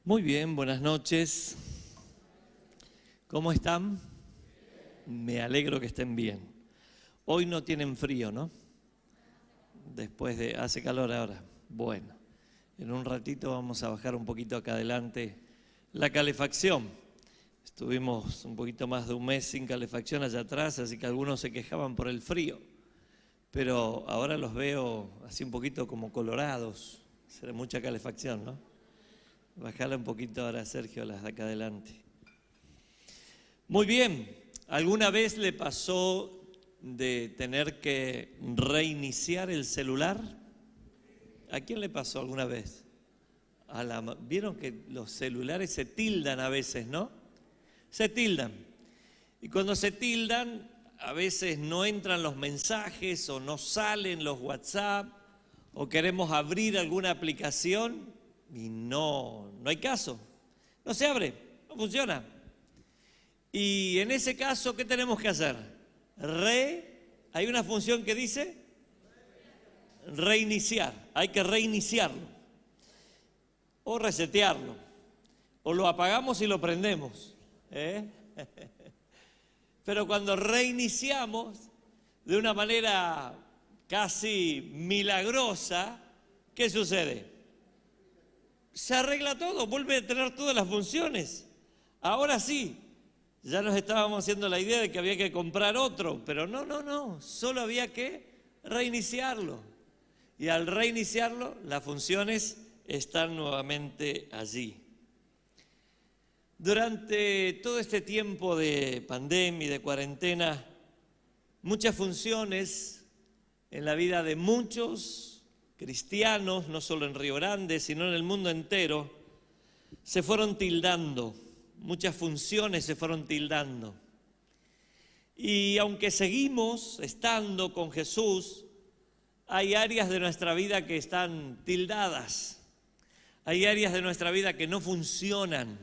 Muy bien, buenas noches. ¿Cómo están? Me alegro que estén bien. Hoy no tienen frío, ¿no? Hace calor ahora. Bueno, en un ratito vamos a bajar un poquito acá adelante la calefacción. Estuvimos un poquito más de un mes sin calefacción allá atrás, así que algunos se quejaban por el frío. Pero ahora los veo así un poquito como colorados. Será mucha calefacción, ¿no? Bajala un poquito ahora, Sergio, las de acá adelante. Muy bien, ¿alguna vez le pasó de tener que reiniciar el celular? ¿A quién le pasó alguna vez? ¿Vieron que los celulares se tildan a veces, no? Se tildan. Y cuando se tildan, a veces no entran los mensajes o no salen los WhatsApp o queremos abrir alguna aplicación y no hay caso. No se abre, no funciona. Y en ese caso, ¿qué tenemos que hacer? Hay una función que dice reiniciar. Hay que reiniciarlo. O resetearlo. O lo apagamos y lo prendemos. Pero cuando reiniciamos de una manera casi milagrosa, ¿qué sucede? Se arregla todo, vuelve a tener todas las funciones. Ahora sí, ya nos estábamos haciendo la idea de que había que comprar otro, pero no, solo había que reiniciarlo. Y al reiniciarlo, las funciones están nuevamente allí. Durante todo este tiempo de pandemia y de cuarentena, muchas funciones en la vida de muchos cristianos, no solo en Río Grande, sino en el mundo entero, se fueron tildando. Muchas funciones se fueron tildando. Y aunque seguimos estando con Jesús, hay áreas de nuestra vida que están tildadas. Hay áreas de nuestra vida que no funcionan.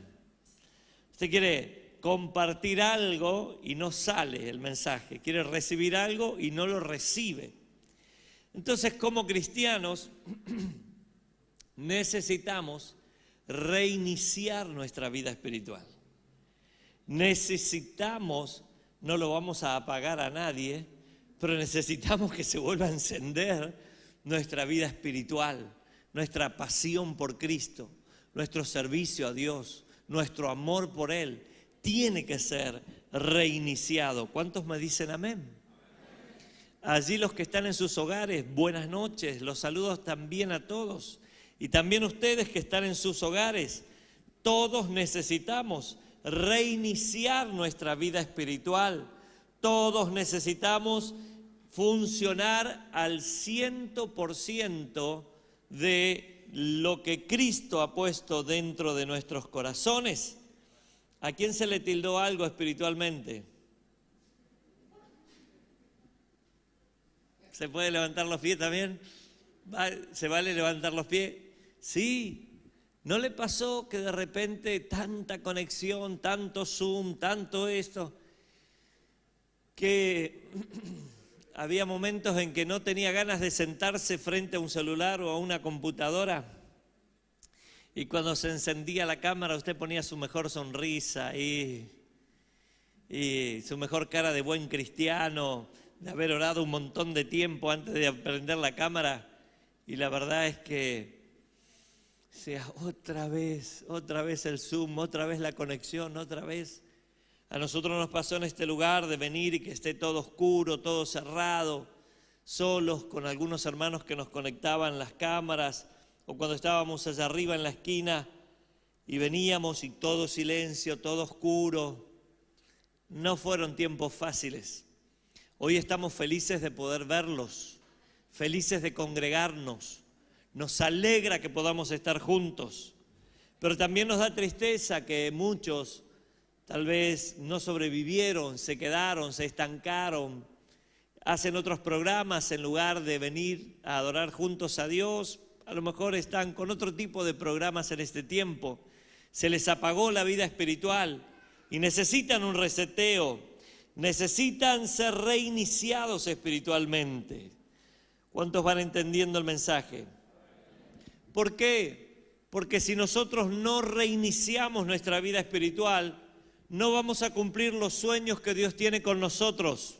Usted quiere compartir algo y no sale el mensaje. Quiere recibir algo y no lo recibe. Entonces, como cristianos, necesitamos reiniciar nuestra vida espiritual. Necesitamos, no lo vamos a apagar a nadie, pero necesitamos que se vuelva a encender nuestra vida espiritual, nuestra pasión por Cristo, nuestro servicio a Dios, nuestro amor por Él. Tiene que ser reiniciado. ¿Cuántos me dicen amén? Allí los que están en sus hogares, buenas noches, los saludos también a todos. Y también ustedes que están en sus hogares, todos necesitamos reiniciar nuestra vida espiritual. Todos necesitamos funcionar al 100% de lo que Cristo ha puesto dentro de nuestros corazones. ¿A quién se le tildó algo espiritualmente? ¿Se puede levantar los pies también? ¿Se vale levantar los pies? Sí. ¿No le pasó que de repente tanta conexión, tanto Zoom, tanto esto, que había momentos en que no tenía ganas de sentarse frente a un celular o a una computadora? Y cuando se encendía la cámara, usted ponía su mejor sonrisa y su mejor cara de buen cristiano, de haber orado un montón de tiempo antes de prender la cámara, y la verdad es que sea otra vez el Zoom, otra vez la conexión, otra vez. A nosotros nos pasó en este lugar de venir y que esté todo oscuro, todo cerrado, solos, con algunos hermanos que nos conectaban las cámaras, o cuando estábamos allá arriba en la esquina y veníamos y todo silencio, todo oscuro. No fueron tiempos fáciles. Hoy estamos felices de poder verlos, felices de congregarnos. Nos alegra que podamos estar juntos, pero también nos da tristeza que muchos tal vez no sobrevivieron, se quedaron, se estancaron, hacen otros programas en lugar de venir a adorar juntos a Dios. A lo mejor están con otro tipo de programas en este tiempo. Se les apagó la vida espiritual y necesitan un reseteo. Necesitan ser reiniciados espiritualmente. ¿Cuántos van entendiendo el mensaje? ¿Por qué? porque si nosotros no reiniciamos nuestra vida espiritual, no vamos a cumplir los sueños que Dios tiene con nosotros.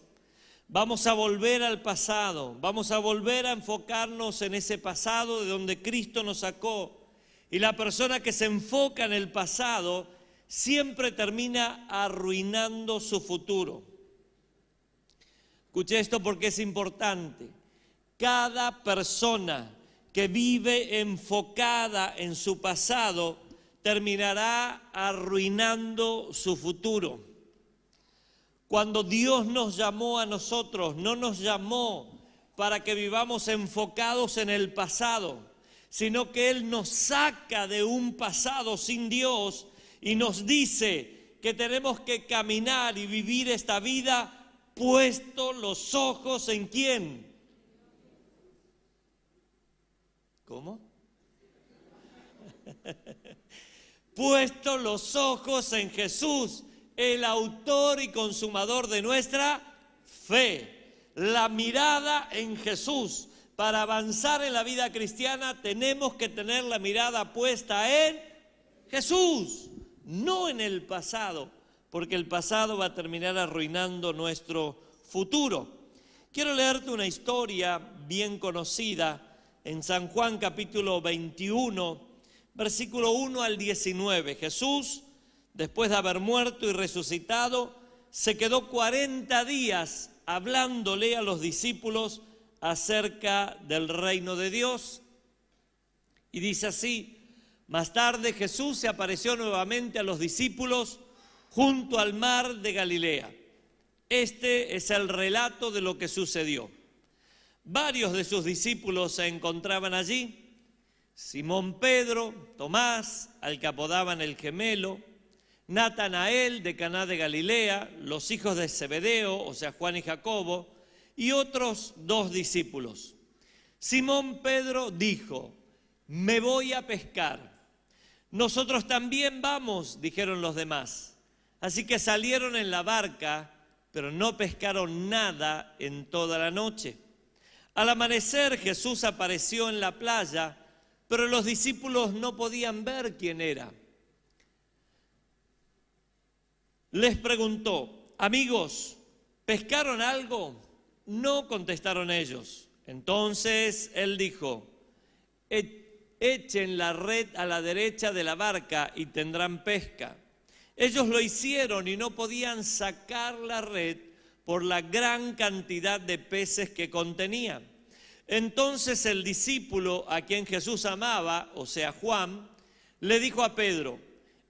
Vamos a volver al pasado, vamos a volver a enfocarnos en ese pasado de donde Cristo nos sacó. Y la persona que se enfoca en el pasado siempre termina arruinando su futuro. Escuche esto porque es importante. Cada persona que vive enfocada en su pasado terminará arruinando su futuro. Cuando Dios nos llamó a nosotros, no nos llamó para que vivamos enfocados en el pasado, sino que Él nos saca de un pasado sin Dios y nos dice que tenemos que caminar y vivir esta vida puesto los ojos en ¿quién? ¿Cómo? Puesto los ojos en Jesús, el autor y consumador de nuestra fe. La mirada en Jesús. Para avanzar en la vida cristiana tenemos que tener la mirada puesta en Jesús, no en el pasado, porque el pasado va a terminar arruinando nuestro futuro. Quiero leerte una historia bien conocida en San Juan capítulo 21, versículo 1 al 19. Jesús, después de haber muerto y resucitado, se quedó 40 días hablándole a los discípulos acerca del reino de Dios. Y dice así: más tarde Jesús se apareció nuevamente a los discípulos junto al mar de Galilea. Este es el relato de lo que sucedió. Varios de sus discípulos se encontraban allí: Simón Pedro, Tomás, al que apodaban el gemelo, Natanael de Caná de Galilea, los hijos de Zebedeo, o sea Juan y Jacobo, y otros 2 discípulos. Simón Pedro dijo: me voy a pescar. Nosotros también vamos, dijeron los demás. Así que salieron en la barca, pero no pescaron nada en toda la noche. Al amanecer Jesús apareció en la playa, pero los discípulos no podían ver quién era. Les preguntó: amigos, ¿pescaron algo? No, contestaron ellos. Entonces él dijo: echen la red a la derecha de la barca y tendrán pesca. Ellos lo hicieron y no podían sacar la red por la gran cantidad de peces que contenía. Entonces el discípulo a quien Jesús amaba, o sea Juan, le dijo a Pedro: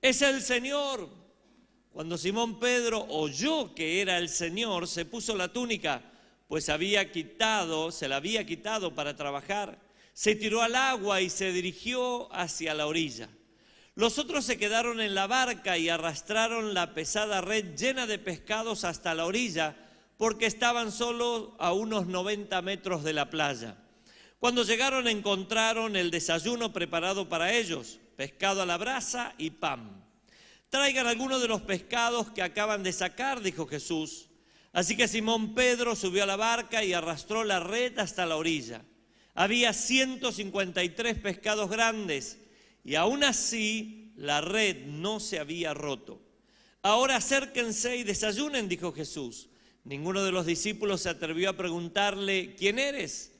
es el Señor. Cuando Simón Pedro oyó que era el Señor, se puso la túnica, pues se la había quitado para trabajar. Se tiró al agua y se dirigió hacia la orilla. Los otros se quedaron en la barca y arrastraron la pesada red llena de pescados hasta la orilla, porque estaban solo a unos 90 metros de la playa. Cuando llegaron encontraron el desayuno preparado para ellos: pescado a la brasa y pan. Traigan algunos de los pescados que acaban de sacar, dijo Jesús. Así que Simón Pedro subió a la barca y arrastró la red hasta la orilla. Había 153 pescados grandes y aún así la red no se había roto. Ahora acérquense y desayunen, dijo Jesús. Ninguno de los discípulos se atrevió a preguntarle: ¿quién eres?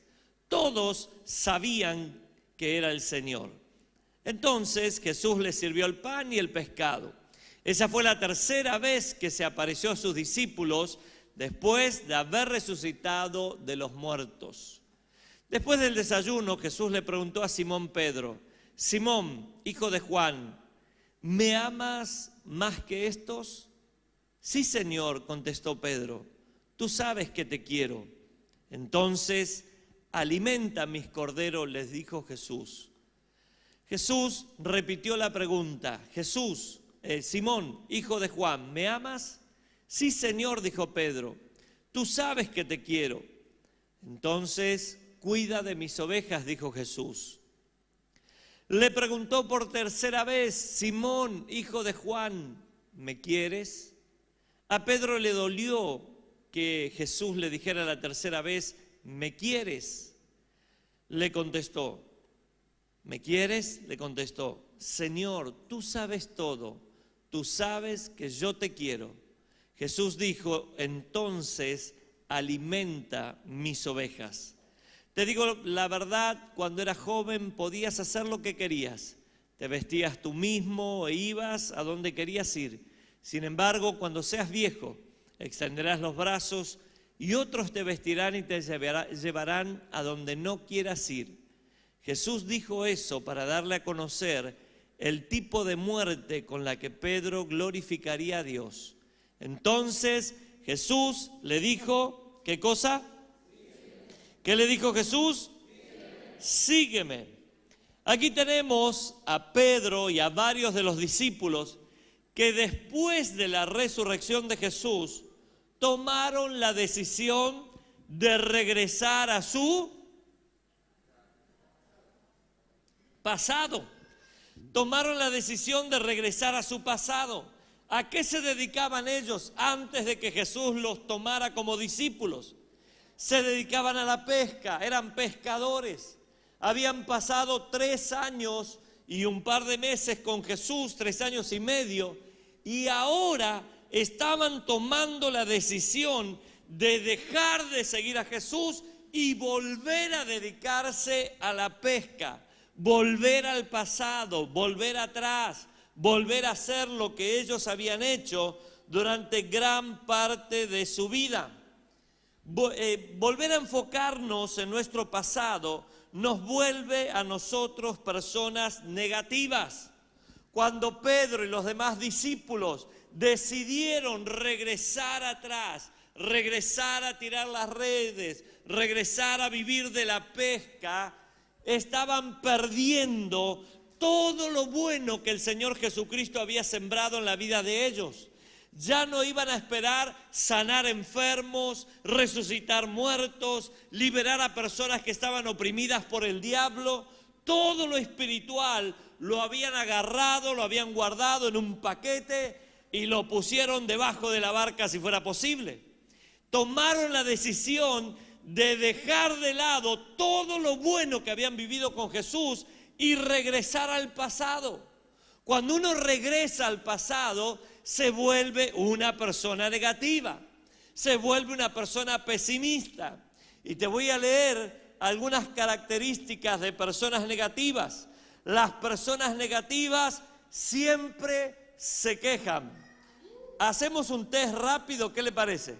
Todos sabían que era el Señor. Entonces Jesús les sirvió el pan y el pescado. Esa fue la tercera vez que se apareció a sus discípulos después de haber resucitado de los muertos. Después del desayuno, Jesús le preguntó a Simón Pedro: Simón, hijo de Juan, ¿me amas más que estos? Sí, Señor, contestó Pedro, tú sabes que te quiero. Entonces, alimenta mis corderos, les dijo Jesús. Jesús repitió la pregunta: Simón, hijo de Juan, ¿me amas? Sí, Señor, dijo Pedro, tú sabes que te quiero. Entonces, cuida de mis ovejas, dijo Jesús. Le preguntó por tercera vez: Simón, hijo de Juan, ¿me quieres? A Pedro le dolió que Jesús le dijera la tercera vez: ¿me quieres? Le contestó: ¿Me quieres? Le contestó, Señor, tú sabes todo, tú sabes que yo te quiero. Jesús dijo, entonces alimenta mis ovejas. Te digo la verdad, cuando eras joven podías hacer lo que querías. Te vestías tú mismo e ibas a donde querías ir. Sin embargo, cuando seas viejo, extenderás los brazos y otros te vestirán y te llevarán a donde no quieras ir. Jesús dijo eso para darle a conocer el tipo de muerte con la que Pedro glorificaría a Dios. Entonces Jesús le dijo, ¿qué cosa? ¿Qué le dijo Jesús? Sígueme. Aquí tenemos a Pedro y a varios de los discípulos que después de la resurrección de Jesús tomaron la decisión de regresar a su pasado. Tomaron la decisión de regresar a su pasado. ¿A qué se dedicaban ellos antes de que Jesús los tomara como discípulos? Se dedicaban a la pesca, eran pescadores. Habían pasado 3 años y un par de meses con Jesús, 3 años y medio, y ahora estaban tomando la decisión de dejar de seguir a Jesús y volver a dedicarse a la pesca, volver al pasado, volver atrás, volver a hacer lo que ellos habían hecho durante gran parte de su vida. Volver a enfocarnos en nuestro pasado nos vuelve a nosotros personas negativas. Cuando Pedro y los demás discípulos decidieron regresar atrás, regresar a tirar las redes, regresar a vivir de la pesca, estaban perdiendo todo lo bueno que el Señor Jesucristo había sembrado en la vida de ellos. Ya no iban a esperar sanar enfermos, resucitar muertos, liberar a personas que estaban oprimidas por el diablo. Todo lo espiritual lo habían agarrado, lo habían guardado en un paquete y lo pusieron debajo de la barca si fuera posible. Tomaron la decisión de dejar de lado todo lo bueno que habían vivido con Jesús y regresar al pasado. Cuando uno regresa al pasado, se vuelve una persona negativa, se vuelve una persona pesimista. Y te voy a leer algunas características de personas negativas. Las personas negativas siempre se quejan. Hacemos un test rápido, ¿qué le parece?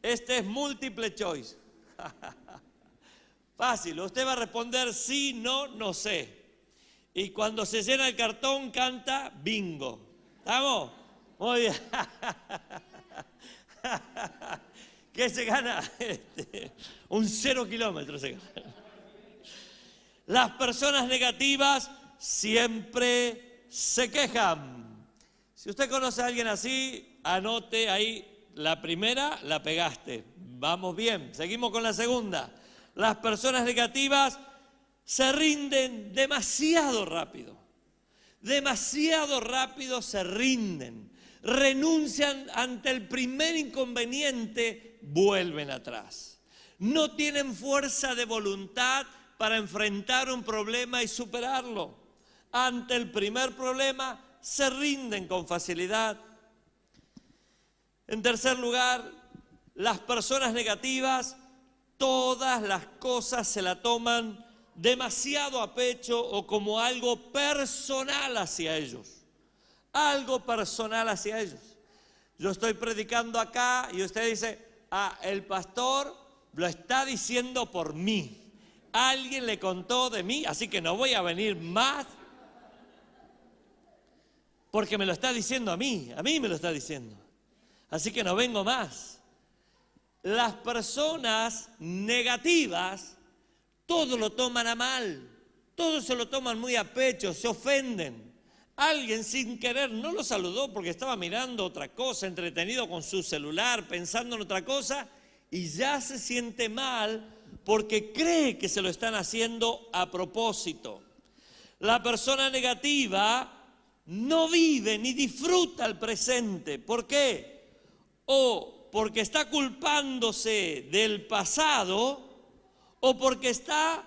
Este es múltiple choice. Fácil, usted va a responder sí, no, no sé. Y cuando se llena el cartón canta bingo. ¿Estamos? Muy bien. ¿Qué se gana? Un 0 kilómetros se gana. Las personas negativas siempre se quejan. Si usted conoce a alguien así, anote ahí. La primera la pegaste. Vamos bien. Seguimos con la segunda. Las personas negativas se rinden demasiado rápido. Demasiado rápido se rinden. Renuncian ante el primer inconveniente, vuelven atrás. No tienen fuerza de voluntad para enfrentar un problema y superarlo. Ante el primer problema, se rinden con facilidad. En tercer lugar, las personas negativas, todas las cosas se la toman demasiado a pecho o como algo personal hacia ellos. Algo personal hacia ellos. Yo estoy predicando acá y usted dice, el pastor lo está diciendo por mí. Alguien le contó de mí, así que no voy a venir más porque me lo está diciendo a mí me lo está diciendo. Así que no vengo más. Las personas negativas todo lo toman a mal, todo se lo toman muy a pecho, se ofenden. Alguien sin querer no lo saludó porque estaba mirando otra cosa, entretenido con su celular, pensando en otra cosa, y ya se siente mal porque cree que se lo están haciendo a propósito. La persona negativa no vive ni disfruta el presente. ¿Por qué? O porque está culpándose del pasado, o porque está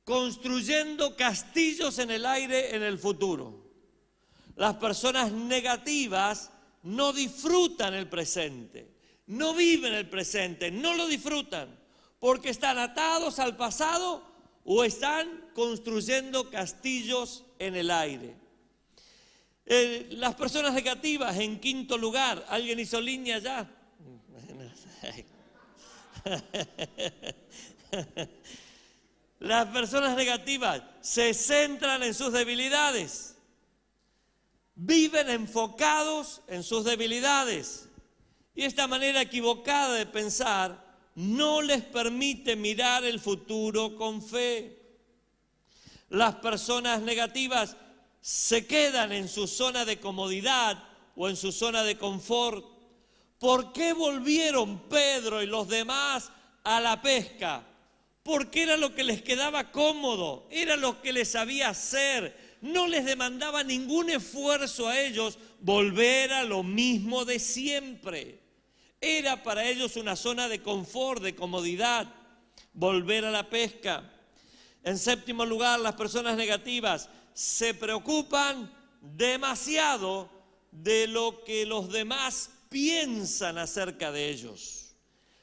construyendo castillos en el aire en el futuro. Las personas negativas no disfrutan el presente, no viven el presente, no lo disfrutan, porque están atados al pasado o están construyendo castillos en el aire. Las personas negativas, en quinto lugar, ¿alguien hizo línea ya? Las personas negativas se centran en sus debilidades, viven enfocados en sus debilidades, y esta manera equivocada de pensar no les permite mirar el futuro con fe. Las personas negativas se quedan en su zona de comodidad o en su zona de confort. ¿Por qué volvieron Pedro y los demás a la pesca? Porque era lo que les quedaba cómodo, era lo que les sabía hacer. No les demandaba ningún esfuerzo a ellos volver a lo mismo de siempre. Era para ellos una zona de confort, de comodidad, volver a la pesca. En séptimo lugar, las personas negativas se preocupan demasiado de lo que los demás piensan acerca de ellos.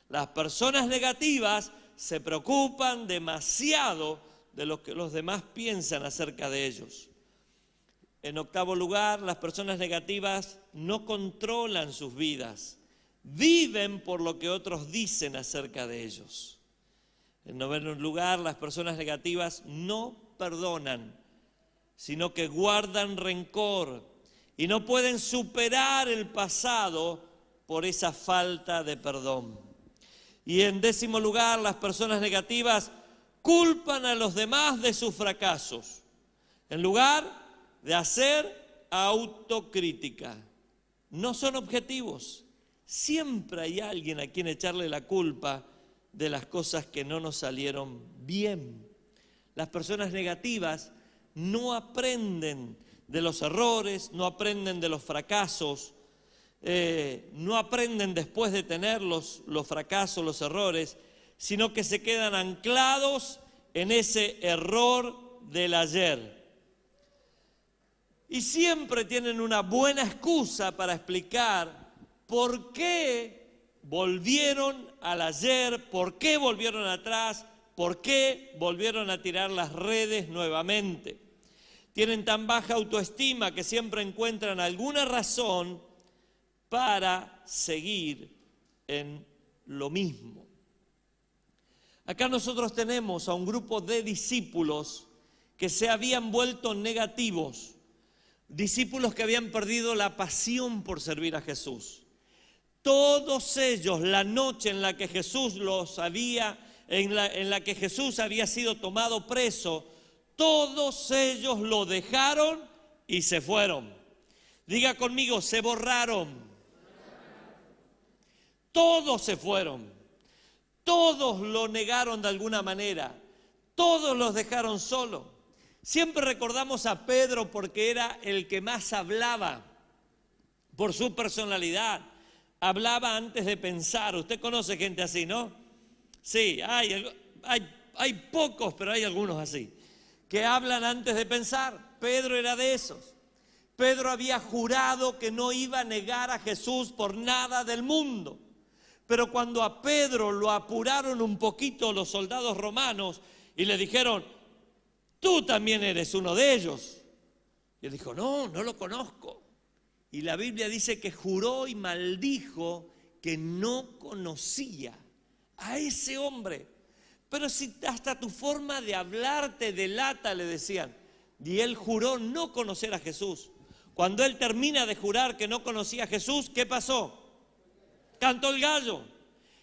Las personas negativas se preocupan demasiado de lo que los demás piensan acerca de ellos. En octavo lugar, las personas negativas no controlan sus vidas, viven por lo que otros dicen acerca de ellos. En noveno lugar, las personas negativas no perdonan, sino que guardan rencor y no pueden superar el pasado por esa falta de perdón. Y en décimo lugar, las personas negativas culpan a los demás de sus fracasos, en lugar de hacer autocrítica. No son objetivos. Siempre hay alguien a quien echarle la culpa de las cosas que no nos salieron bien. Las personas negativas no aprenden de los errores, no aprenden de los fracasos, no aprenden después de tener los fracasos, los errores, sino que se quedan anclados en ese error del ayer. Y siempre tienen una buena excusa para explicar por qué volvieron al ayer, por qué volvieron atrás, por qué volvieron a tirar las redes nuevamente. Tienen tan baja autoestima que siempre encuentran alguna razón para seguir en lo mismo. Acá nosotros tenemos a un grupo de discípulos que se habían vuelto negativos, discípulos que habían perdido la pasión por servir a Jesús. Todos ellos, la noche en la que Jesús en la que Jesús había sido tomado preso, todos ellos lo dejaron y se fueron. Diga conmigo, se borraron. Todos se fueron. Todos lo negaron de alguna manera. Todos los dejaron solos. Siempre recordamos a Pedro porque era el que más hablaba por su personalidad. Hablaba antes de pensar. Usted conoce gente así, ¿no? Sí, hay pocos, pero hay algunos así, que hablan antes de pensar. Pedro era de esos. Pedro había jurado que no iba a negar a Jesús por nada del mundo. Pero cuando a Pedro lo apuraron un poquito los soldados romanos y le dijeron, tú también eres uno de ellos. Y él dijo, no lo conozco. Y la Biblia dice que juró y maldijo que no conocía a ese hombre. Pero si hasta tu forma de hablar te delata, le decían. Y él juró no conocer a Jesús. Cuando él termina de jurar que no conocía a Jesús, ¿qué pasó? Cantó el gallo.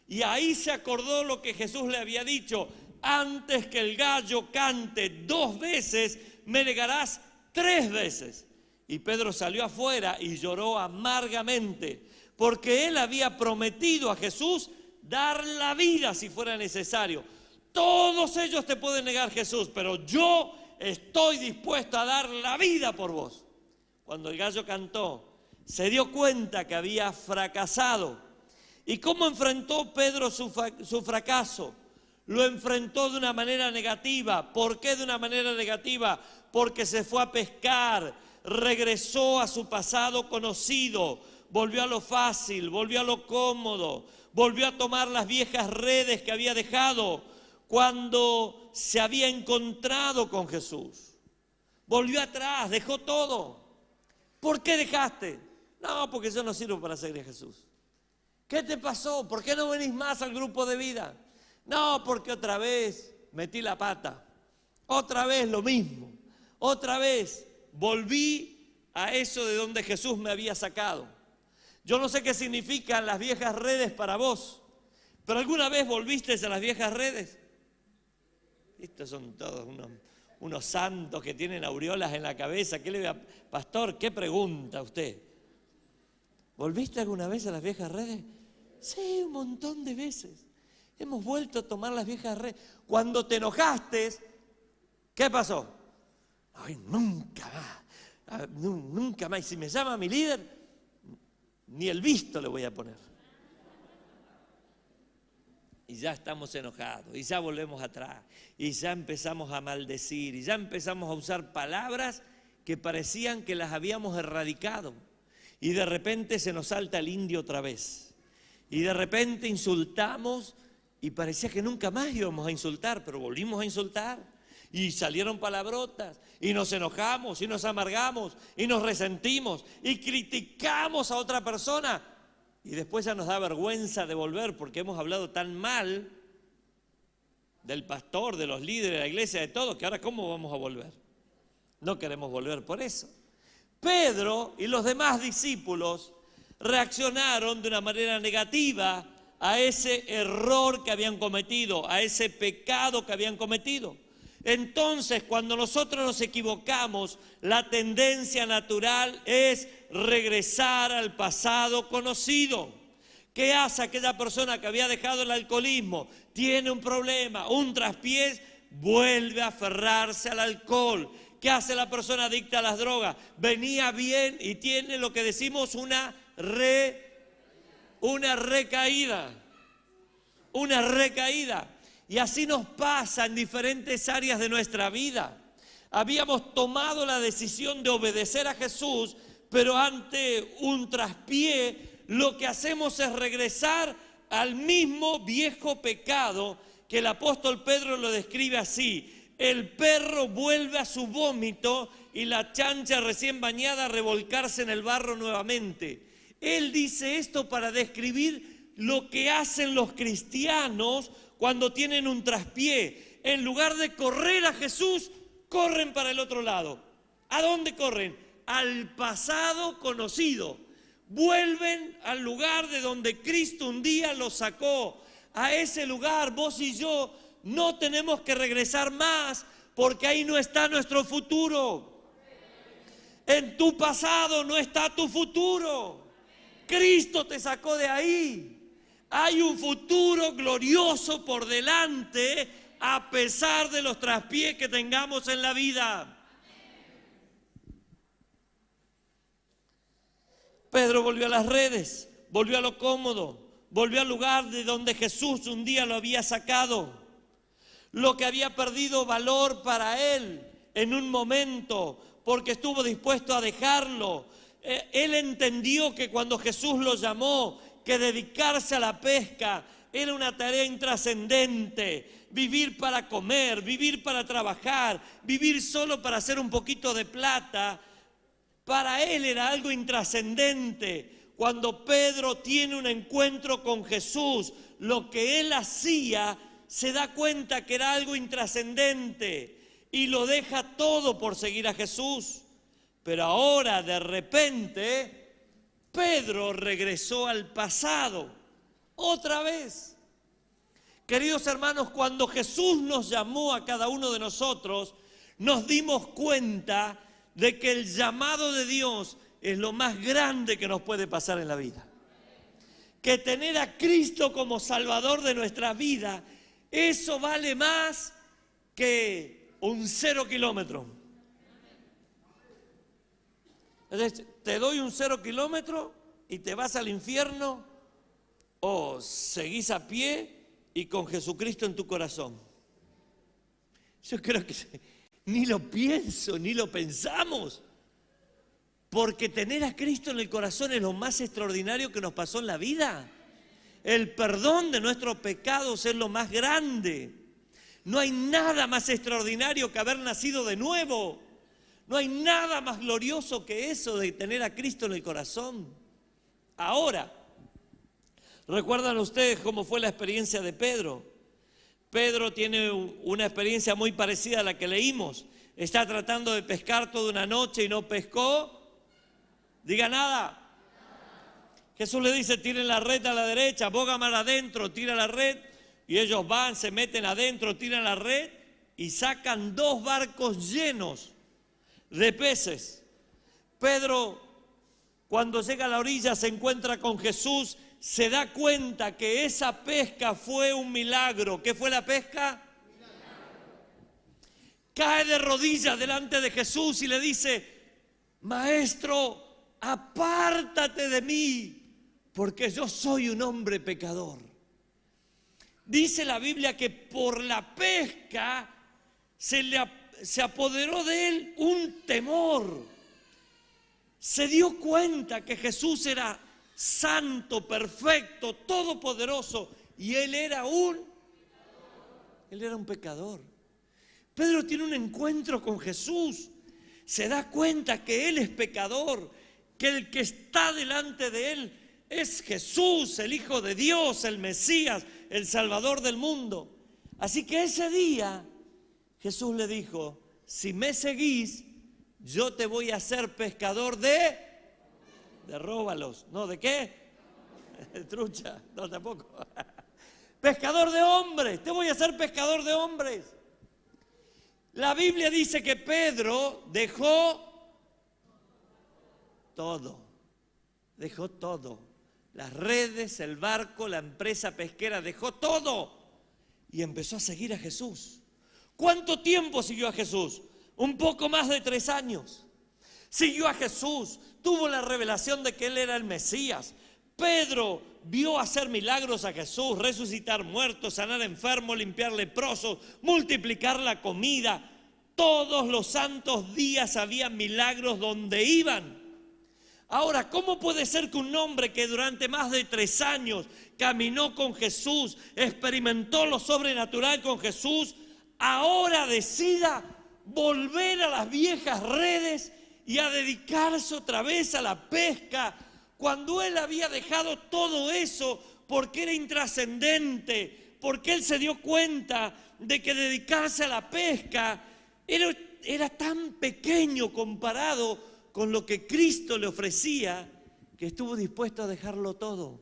Y ahí se acordó lo que Jesús le había dicho. Antes que el gallo cante 2 veces, me negarás 3 veces. Y Pedro salió afuera y lloró amargamente, porque él había prometido a Jesús dar la vida si fuera necesario. Todos ellos te pueden negar, Jesús, pero yo estoy dispuesto a dar la vida por vos. Cuando el gallo cantó, se dio cuenta que había fracasado. ¿Y cómo enfrentó Pedro su fracaso? lo enfrentó de una manera negativa. ¿Por qué de una manera negativa? Porque se fue a pescar, regresó a su pasado conocido, volvió a lo fácil, volvió a lo cómodo, volvió a tomar las viejas redes que había dejado cuando se había encontrado con Jesús. Volvió atrás, dejó todo. ¿Por qué dejaste? No, porque yo no sirvo para seguir a Jesús. ¿Qué te pasó? ¿Por qué no venís más al grupo de vida? No, porque otra vez metí la pata. Otra vez lo mismo. Otra vez volví a eso de donde Jesús me había sacado. Yo no sé qué significan las viejas redes para vos, pero ¿alguna vez volviste a las viejas redes? Estos son todos unos santos que tienen aureolas en la cabeza. ¿Qué le ve a pastor? ¿Qué pregunta usted? ¿Volviste alguna vez a las viejas redes? Sí, un montón de veces. Hemos vuelto a tomar las viejas redes. Cuando te enojaste, ¿qué pasó? Ay, nunca más. Nunca más. Y si me llama mi líder, ni el visto le voy a poner. Y ya estamos enojados, y ya volvemos atrás, y ya empezamos a maldecir, y ya empezamos a usar palabras que parecían que las habíamos erradicado. Y de repente se nos salta el indio otra vez. Y de repente insultamos, y parecía que nunca más íbamos a insultar, pero volvimos a insultar. Y salieron palabrotas, y nos enojamos, y nos amargamos, y nos resentimos, y criticamos a otra persona. Y después ya nos da vergüenza de volver porque hemos hablado tan mal del pastor, de los líderes de la iglesia, de todos, que ahora ¿cómo vamos a volver? No queremos volver por eso. Pedro y los demás discípulos reaccionaron de una manera negativa a ese error que habían cometido, a ese pecado que habían cometido. Entonces, cuando nosotros nos equivocamos, la tendencia natural es regresar al pasado conocido. ¿Qué hace aquella persona que había dejado el alcoholismo? Tiene un problema, un traspiés, vuelve a aferrarse al alcohol. ¿Qué hace la persona adicta a las drogas? Venía bien y tiene lo que decimos una recaída. Una recaída. Y así nos pasa en diferentes áreas de nuestra vida. Habíamos tomado la decisión de obedecer a Jesús, pero ante un traspié lo que hacemos es regresar al mismo viejo pecado que el apóstol Pedro lo describe así. El perro vuelve a su vómito y la chancha recién bañada a revolcarse en el barro nuevamente. Él dice esto para describir lo que hacen los cristianos cuando tienen un traspié. En lugar de correr a Jesús, corren para el otro lado. ¿A dónde corren? Al pasado conocido. Vuelven al lugar de donde Cristo un día los sacó. A ese lugar vos y yo no tenemos que regresar más, porque ahí no está nuestro futuro. En tu pasado no está tu futuro. Cristo te sacó de ahí. Hay un futuro glorioso por delante, a pesar de los traspiés que tengamos en la vida. Pedro volvió a las redes, volvió a lo cómodo, volvió al lugar de donde Jesús un día lo había sacado. Lo que había perdido valor para él en un momento, porque estuvo dispuesto a dejarlo. Él entendió que cuando Jesús lo llamó, que dedicarse a la pesca era una tarea intrascendente. Vivir para comer, vivir para trabajar, vivir solo para hacer un poquito de plata, para él era algo intrascendente. Cuando Pedro tiene un encuentro con Jesús, lo que él hacía se da cuenta que era algo intrascendente y lo deja todo por seguir a Jesús. Pero ahora de repente Pedro regresó al pasado, otra vez. Queridos hermanos, cuando Jesús nos llamó a cada uno de nosotros, nos dimos cuenta de que el llamado de Dios es lo más grande que nos puede pasar en la vida. Que tener a Cristo como Salvador de nuestra vida, eso vale más que un 0 kilómetro. Entonces, te doy un 0 kilómetro y te vas al infierno, o seguís a pie y con Jesucristo en tu corazón. Yo creo que ni lo pienso, ni lo pensamos. Porque tener a Cristo en el corazón es lo más extraordinario que nos pasó en la vida. El perdón de nuestros pecados es lo más grande. No hay nada más extraordinario que haber nacido de nuevo. No hay nada más glorioso que eso de tener a Cristo en el corazón. Ahora, ¿recuerdan ustedes cómo fue la experiencia de Pedro? Pedro tiene una experiencia muy parecida a la que leímos. Está tratando de pescar toda una noche y no pescó. Diga nada. Jesús le dice, tiren la red a la derecha, boga mar adentro, tira la red. Y ellos van, se meten adentro, tiran la red y sacan 2 barcos llenos de peces. Pedro, cuando llega a la orilla, se encuentra con Jesús, se da cuenta que esa pesca fue un milagro. ¿Qué fue la pesca? Cae de rodillas delante de Jesús y le dice, Maestro, apártate de mí, porque yo soy un hombre pecador. Dice la Biblia que por la pesca se apoderó de él un temor. Se dio cuenta que Jesús era santo, perfecto, todopoderoso, y él era un pecador. Pedro tiene un encuentro con Jesús, se da cuenta que él es pecador, que el que está delante de él es Jesús, el Hijo de Dios, el Mesías, el Salvador del mundo. Así que ese día Jesús le dijo, si me seguís, yo te voy a hacer pescador de róbalos. ¿No? ¿De qué? Trucha. No, tampoco. Pescador de hombres. Te voy a hacer pescador de hombres. La Biblia dice que Pedro dejó todo. Dejó todo. Las redes, el barco, la empresa pesquera, dejó todo. Y empezó a seguir a Jesús. ¿Cuánto tiempo siguió a Jesús? Un poco más de 3 años. Siguió a Jesús, tuvo la revelación de que él era el Mesías. Pedro vio hacer milagros a Jesús, resucitar muertos, sanar enfermos, limpiar leprosos, multiplicar la comida. Todos los santos días había milagros donde iban. Ahora, ¿cómo puede ser que un hombre que durante más de 3 años caminó con Jesús, experimentó lo sobrenatural con Jesús, ahora decida volver a las viejas redes y a dedicarse otra vez a la pesca, cuando él había dejado todo eso porque era intrascendente, porque él se dio cuenta de que dedicarse a la pesca era tan pequeño comparado con lo que Cristo le ofrecía, que estuvo dispuesto a dejarlo todo?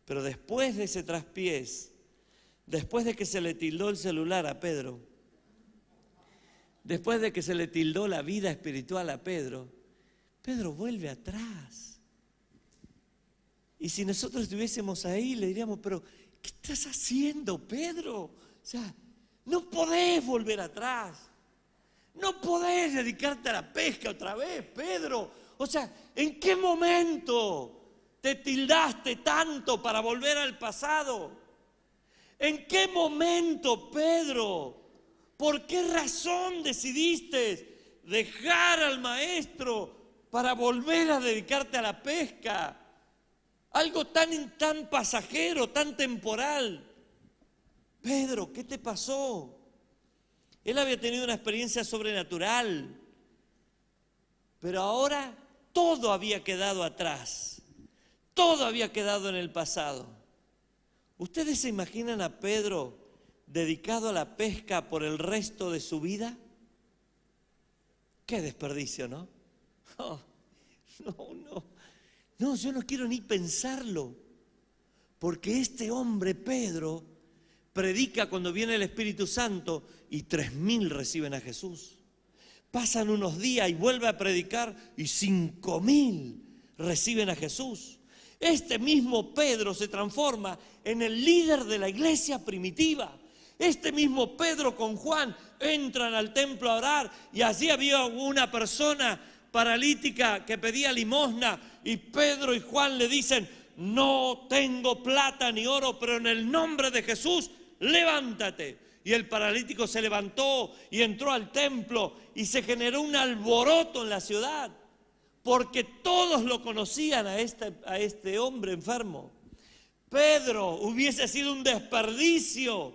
Pero después de ese traspiés, después de que se le tildó el celular a Pedro, después de que se le tildó la vida espiritual a Pedro, Pedro vuelve atrás. Y si nosotros estuviésemos ahí, le diríamos, pero ¿qué estás haciendo, Pedro? O sea, no podés volver atrás. No podés dedicarte a la pesca otra vez, Pedro. O sea, ¿en qué momento te tildaste tanto para volver al pasado? ¿En qué momento, Pedro? ¿Por qué razón decidiste dejar al maestro para volver a dedicarte a la pesca? Algo tan pasajero, tan temporal. Pedro, ¿qué te pasó? Él había tenido una experiencia sobrenatural, pero ahora todo había quedado atrás. Todo había quedado en el pasado. ¿Ustedes se imaginan a Pedro dedicado a la pesca por el resto de su vida? Qué desperdicio, ¿no? Oh, no, yo no quiero ni pensarlo, porque este hombre, Pedro, predica cuando viene el Espíritu Santo y 3.000 reciben a Jesús. Pasan unos días y vuelve a predicar y 5.000 reciben a Jesús. Este mismo Pedro se transforma en el líder de la iglesia primitiva. Este mismo Pedro con Juan entran al templo a orar y allí había una persona paralítica que pedía limosna y Pedro y Juan le dicen, no tengo plata ni oro, pero en el nombre de Jesús, levántate. Y el paralítico se levantó y entró al templo y se generó un alboroto en la ciudad, porque todos lo conocían a este hombre enfermo. Pedro hubiese sido un desperdicio.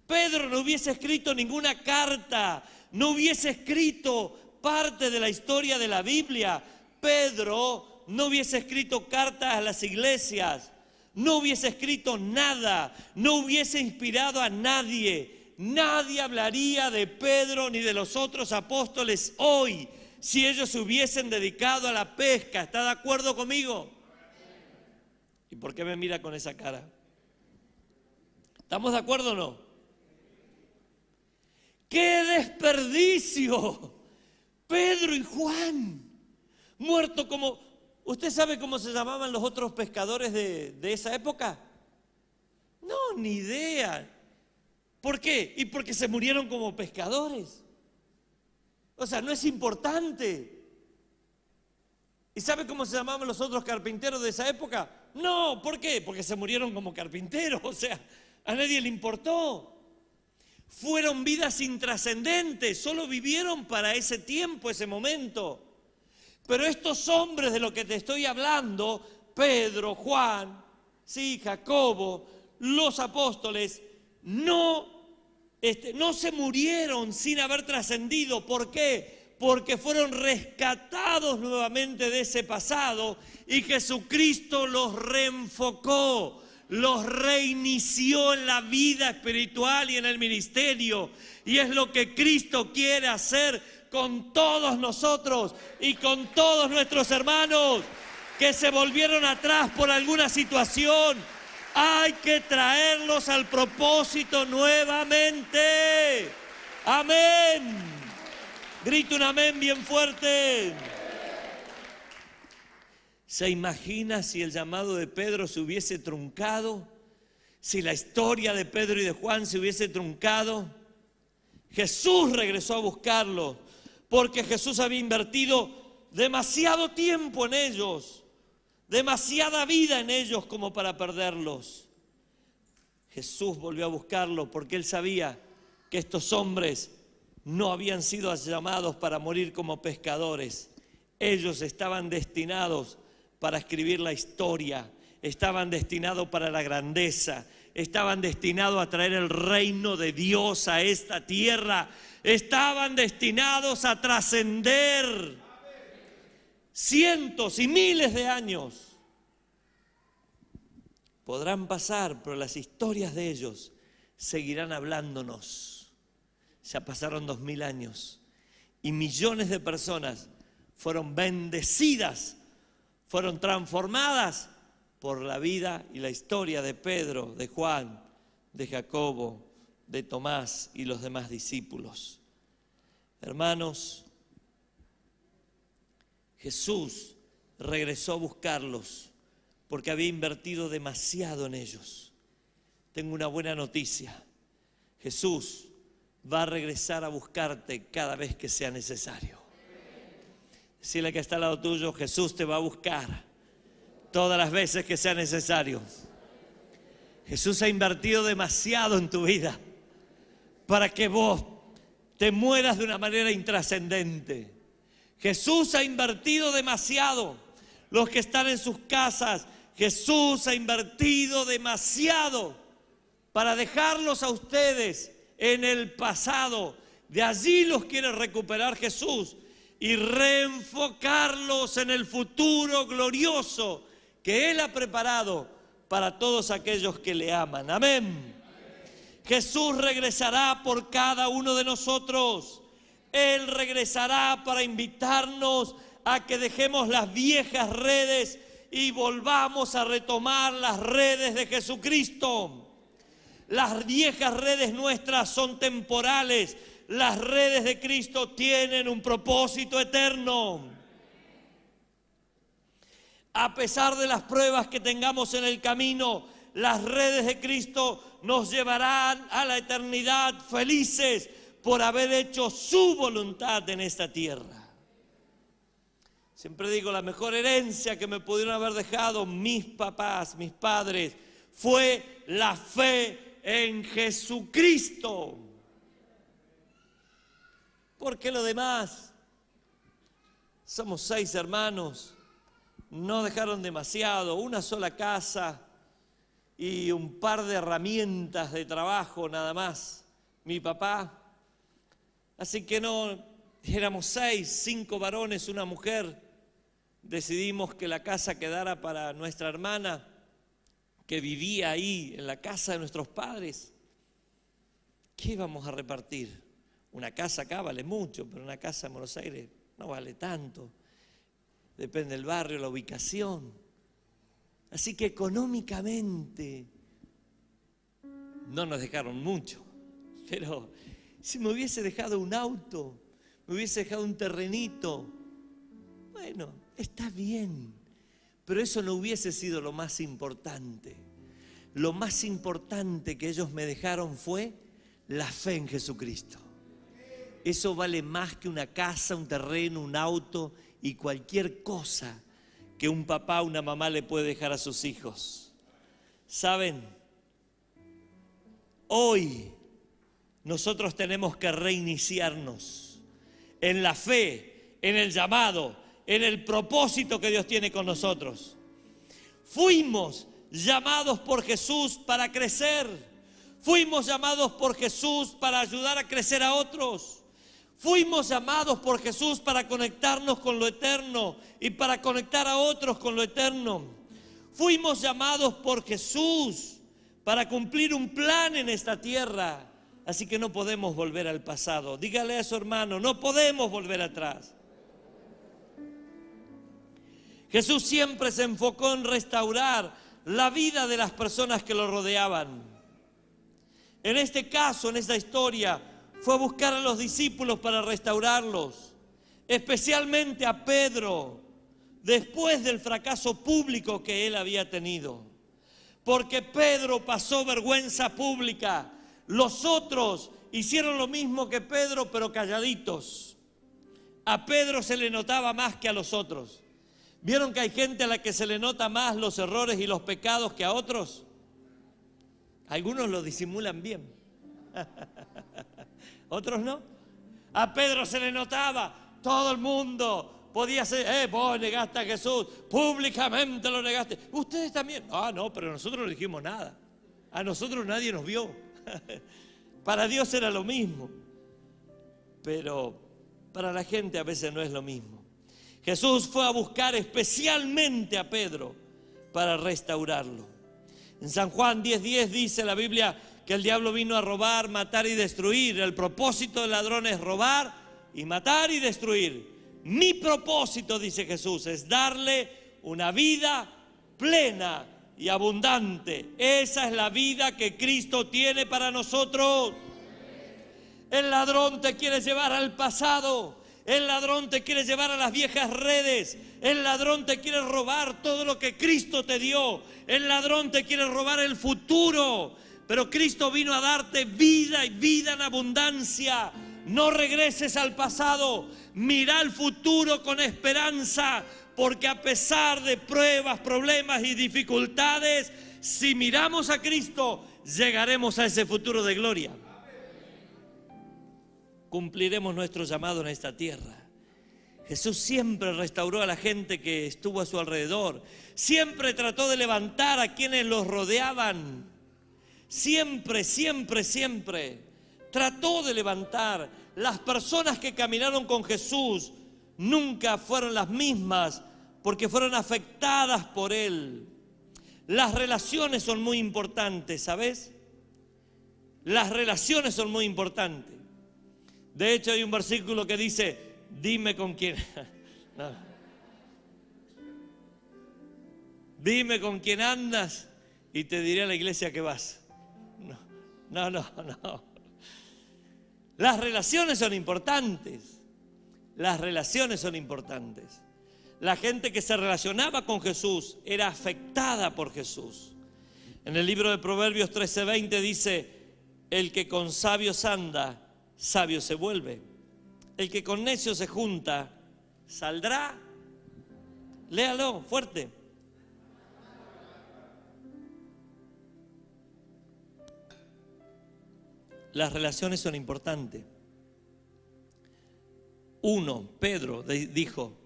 Pedro no hubiese escrito ninguna carta, no hubiese escrito parte de la historia de la Biblia. Pedro no hubiese escrito cartas a las iglesias, no hubiese escrito nada, no hubiese inspirado a nadie. Nadie hablaría de Pedro ni de los otros apóstoles hoy si ellos se hubiesen dedicado a la pesca. ¿Está de acuerdo conmigo? ¿Y por qué me mira con esa cara? ¿Estamos de acuerdo o no? ¡Qué desperdicio! Pedro y Juan, muertos como... ¿Usted sabe cómo se llamaban los otros pescadores de esa época? No, ni idea. ¿Por qué? Y porque se murieron como pescadores. O sea, no es importante. ¿Y sabe cómo se llamaban los otros carpinteros de esa época? No, ¿por qué? Porque se murieron como carpinteros. O sea, a nadie le importó. Fueron vidas intrascendentes, solo vivieron para ese tiempo, ese momento. Pero estos hombres de los que te estoy hablando, Pedro, Juan, sí, Jacobo, los apóstoles, no se murieron sin haber trascendido. ¿Por qué? Porque fueron rescatados nuevamente de ese pasado y Jesucristo los reenfocó, los reinició en la vida espiritual y en el ministerio. Y es lo que Cristo quiere hacer con todos nosotros y con todos nuestros hermanos que se volvieron atrás por alguna situación. Hay que traerlos al propósito nuevamente. Amén. Grita un amén bien fuerte. ¿Se imagina si el llamado de Pedro se hubiese truncado? Si la historia de Pedro y de Juan se hubiese truncado. Jesús regresó a buscarlos porque Jesús había invertido demasiado tiempo en ellos, demasiada vida en ellos como para perderlos. Jesús volvió a buscarlos porque Él sabía que estos hombres no habían sido llamados para morir como pescadores. Ellos estaban destinados para escribir la historia, estaban destinados para la grandeza, estaban destinados a traer el reino de Dios a esta tierra, estaban destinados a trascender cientos y miles de años. Podrán pasar, pero las historias de ellos seguirán hablándonos. Ya pasaron 2000 años y millones de personas fueron bendecidas, fueron transformadas por la vida y la historia de Pedro, de Juan, de Jacobo, de Tomás y los demás discípulos. Hermanos, Jesús regresó a buscarlos porque había invertido demasiado en ellos. Tengo una buena noticia. Jesús va a regresar a buscarte cada vez que sea necesario. Decirle que está al lado tuyo, Jesús te va a buscar todas las veces que sea necesario. Jesús ha invertido demasiado en tu vida para que vos te mueras de una manera intrascendente. Jesús ha invertido demasiado. Los que están en sus casas, Jesús ha invertido demasiado para dejarlos a ustedes en el pasado. De allí los quiere recuperar Jesús y reenfocarlos en el futuro glorioso que Él ha preparado para todos aquellos que le aman. Amén. Jesús regresará por cada uno de nosotros. Él regresará para invitarnos a que dejemos las viejas redes y volvamos a retomar las redes de Jesucristo. Las viejas redes nuestras son temporales. Las redes de Cristo tienen un propósito eterno. A pesar de las pruebas que tengamos en el camino, las redes de Cristo nos llevarán a la eternidad felices por haber hecho su voluntad en esta tierra. Siempre digo, la mejor herencia que me pudieron haber dejado mis papás, mis padres, fue la fe en Jesucristo. Porque lo demás, somos 6 hermanos, no dejaron demasiado, una sola casa y un par de herramientas de trabajo nada más, mi papá. Así que no, éramos 6, 5 varones, una mujer. Decidimos que la casa quedara para nuestra hermana, que vivía ahí, en la casa de nuestros padres. ¿Qué íbamos a repartir? Una casa acá vale mucho, pero una casa en Buenos Aires no vale tanto. Depende del barrio, la ubicación. Así que económicamente no nos dejaron mucho. Pero si me hubiese dejado un auto, me hubiese dejado un terrenito, bueno, está bien, pero eso no hubiese sido lo más importante. Lo más importante que ellos me dejaron fue la fe en Jesucristo. Eso vale más que una casa, un terreno, un auto y cualquier cosa que un papá o una mamá le puede dejar a sus hijos. ¿Saben? Hoy nosotros tenemos que reiniciarnos en la fe, en el llamado, en el propósito que Dios tiene con nosotros. Fuimos llamados por Jesús para crecer. Fuimos llamados por Jesús para ayudar a crecer a otros. Fuimos llamados por Jesús para conectarnos con lo eterno y para conectar a otros con lo eterno. Fuimos llamados por Jesús para cumplir un plan en esta tierra. Así que no podemos volver al pasado. Dígale a su hermano, no podemos volver atrás. Jesús siempre se enfocó en restaurar la vida de las personas que lo rodeaban. En este caso, en esta historia, fue a buscar a los discípulos para restaurarlos, especialmente a Pedro, después del fracaso público que él había tenido. Porque Pedro pasó vergüenza pública. Los otros hicieron lo mismo que Pedro, pero calladitos. A Pedro se le notaba más que a los otros. ¿Vieron que hay gente a la que se le nota más los errores y los pecados que a otros? Algunos lo disimulan bien. Otros no. A Pedro se le notaba, todo el mundo podía ser, vos negaste a Jesús, públicamente lo negaste. Ustedes también. Ah, no, pero nosotros no dijimos nada. A nosotros nadie nos vio. Para Dios era lo mismo. Pero para la gente a veces no es lo mismo. Jesús fue a buscar especialmente a Pedro para restaurarlo. En San Juan 10:10 dice la Biblia que el diablo vino a robar, matar y destruir. El propósito del ladrón es robar y matar y destruir. Mi propósito, dice Jesús, es darle una vida plena y abundante. Esa es la vida que Cristo tiene para nosotros. El ladrón te quiere llevar al pasado. El ladrón te quiere llevar a las viejas redes. El ladrón te quiere robar todo lo que Cristo te dio. El ladrón te quiere robar el futuro. Pero Cristo vino a darte vida y vida en abundancia. No regreses al pasado. Mira al futuro con esperanza. Porque a pesar de pruebas, problemas y dificultades, si miramos a Cristo, llegaremos a ese futuro de gloria. Cumpliremos nuestro llamado en esta tierra. Jesús siempre restauró a la gente que estuvo a su alrededor. Siempre trató de levantar a quienes los rodeaban. Siempre, siempre, siempre trató de levantar. Las personas que caminaron con Jesús nunca fueron las mismas porque fueron afectadas por Él. Las relaciones son muy importantes, ¿sabes? Las relaciones son muy importantes. De hecho, hay un versículo que dice, dime con quién. No. Dime con quién andas y te diré a la iglesia que vas. No. Las relaciones son importantes. Las relaciones son importantes. La gente que se relacionaba con Jesús era afectada por Jesús. En el libro de Proverbios 13:20 dice, el que con sabios anda, sabio se vuelve. El que con necios se junta, saldrá Léalo fuerte. Las relaciones son importantes. Uno, Pedro dijo,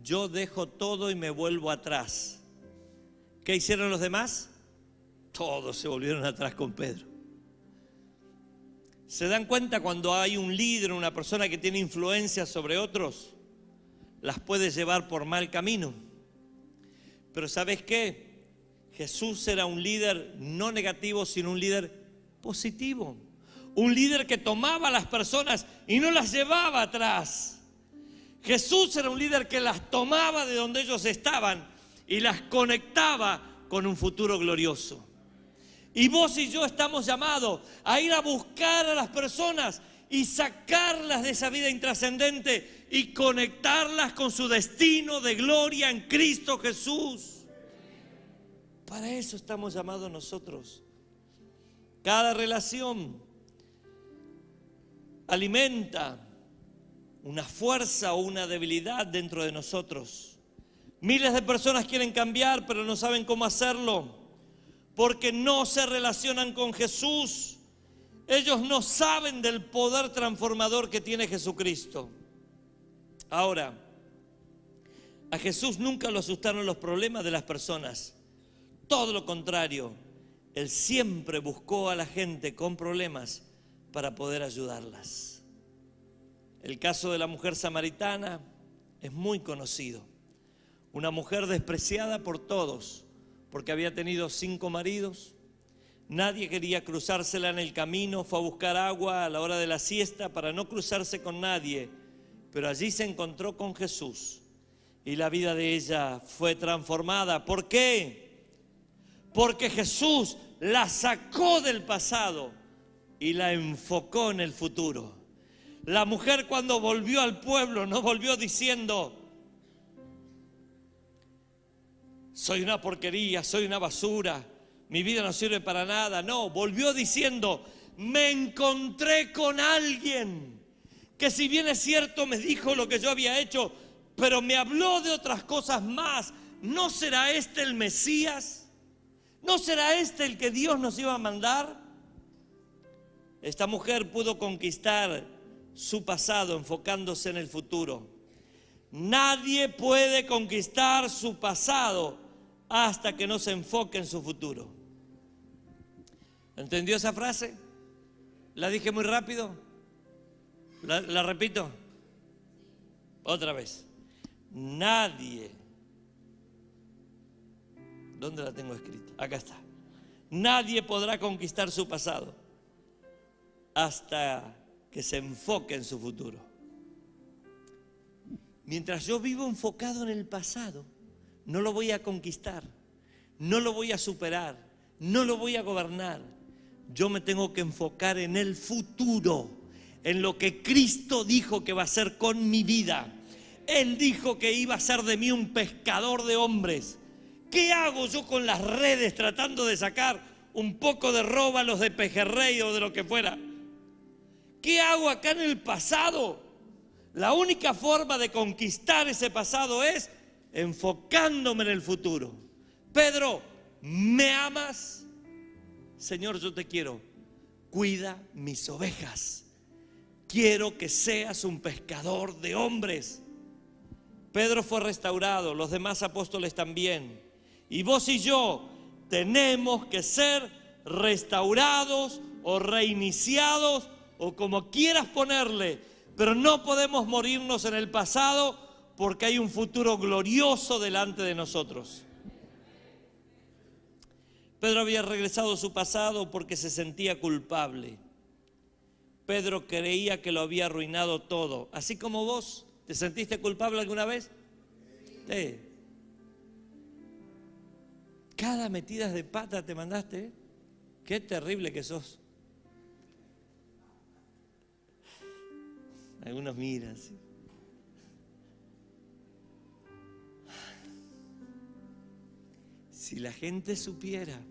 yo dejo todo y me vuelvo atrás. ¿Qué hicieron los demás? Todos se volvieron atrás con Pedro. ¿Se dan cuenta cuando hay un líder, una persona que tiene influencia sobre otros? Las puede llevar por mal camino. Pero ¿sabes qué? Jesús era un líder no negativo, sino un líder positivo. Un líder que tomaba a las personas y no las llevaba atrás. Jesús era un líder que las tomaba de donde ellos estaban y las conectaba con un futuro glorioso. Y vos y yo estamos llamados a ir a buscar a las personas y sacarlas de esa vida intrascendente y conectarlas con su destino de gloria en Cristo Jesús. Para eso estamos llamados nosotros. Cada relación alimenta una fuerza o una debilidad dentro de nosotros. Miles de personas quieren cambiar, pero no saben cómo hacerlo, porque no se relacionan con Jesús. Ellos no saben del poder transformador que tiene Jesucristo. Ahora, a Jesús nunca lo asustaron los problemas de las personas. Todo lo contrario, Él siempre buscó a la gente con problemas para poder ayudarlas. El caso de la mujer samaritana es muy conocido. Una mujer despreciada por todos, porque había tenido 5 maridos. Nadie quería cruzársela en el camino, fue a buscar agua a la hora de la siesta para no cruzarse con nadie, pero allí se encontró con Jesús y la vida de ella fue transformada. ¿Por qué? Porque Jesús la sacó del pasado y la enfocó en el futuro. La mujer, cuando volvió al pueblo, no volvió diciendo, soy una porquería, soy una basura, mi vida no sirve para nada. No, volvió diciendo, me encontré con alguien que, si bien es cierto, me dijo lo que yo había hecho, pero me habló de otras cosas más. ¿No será este el Mesías? ¿No será este el que Dios nos iba a mandar? Esta mujer pudo conquistar su pasado enfocándose en el futuro. Nadie puede conquistar su pasado hasta que no se enfoque en su futuro. ¿Entendió esa frase? ¿La dije muy rápido? ¿La repito? Otra vez. Nadie. ¿Dónde la tengo escrita? Acá está. Nadie podrá conquistar su pasado hasta que se enfoque en su futuro. Mientras yo vivo enfocado en el pasado, no lo voy a conquistar, no lo voy a superar, no lo voy a gobernar. Yo me tengo que enfocar en el futuro, en lo que Cristo dijo que va a hacer con mi vida. Él dijo que iba a hacer de mí un pescador de hombres. ¿Qué hago yo con las redes tratando de sacar un poco de róbalos, de pejerrey o de lo que fuera? ¿Qué hago acá en el pasado? La única forma de conquistar ese pasado es enfocándome en el futuro. Pedro, ¿me amas? Señor, yo te quiero. Cuida mis ovejas. Quiero que seas un pescador de hombres. Pedro fue restaurado, los demás apóstoles también. Y vos y yo tenemos que ser restaurados o reiniciados, o como quieras ponerle, pero no podemos morirnos en el pasado, porque hay un futuro glorioso delante de nosotros. Pedro había regresado a su pasado porque se sentía culpable. Pedro creía que lo había arruinado todo. Así como vos, ¿te sentiste culpable alguna vez? Sí. Cada metida de pata te mandaste, ¿eh? Qué terrible que sos. Algunos miran, ¿sí? Si la gente supiera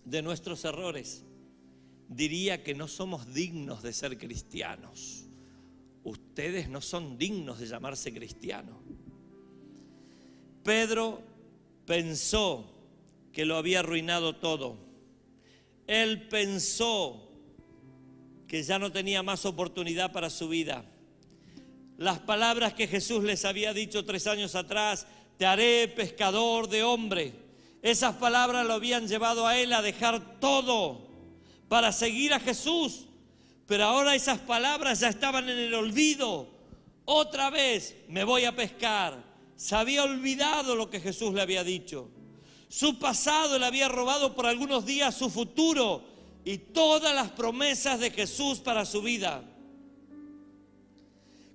de nuestros errores, diría que no somos dignos de ser cristianos. ustedes no son dignos de llamarse cristianos. Pedro pensó que lo había arruinado todo. Él pensó que ya no tenía más oportunidad para su vida. Las palabras que Jesús les había dicho 3 años atrás, te haré pescador de hombres. Esas palabras lo habían llevado a él a dejar todo para seguir a Jesús. Pero ahora esas palabras ya estaban en el olvido. Otra vez me voy a pescar. Se había olvidado lo que Jesús le había dicho. Su pasado le había robado por algunos días su futuro y todas las promesas de Jesús para su vida.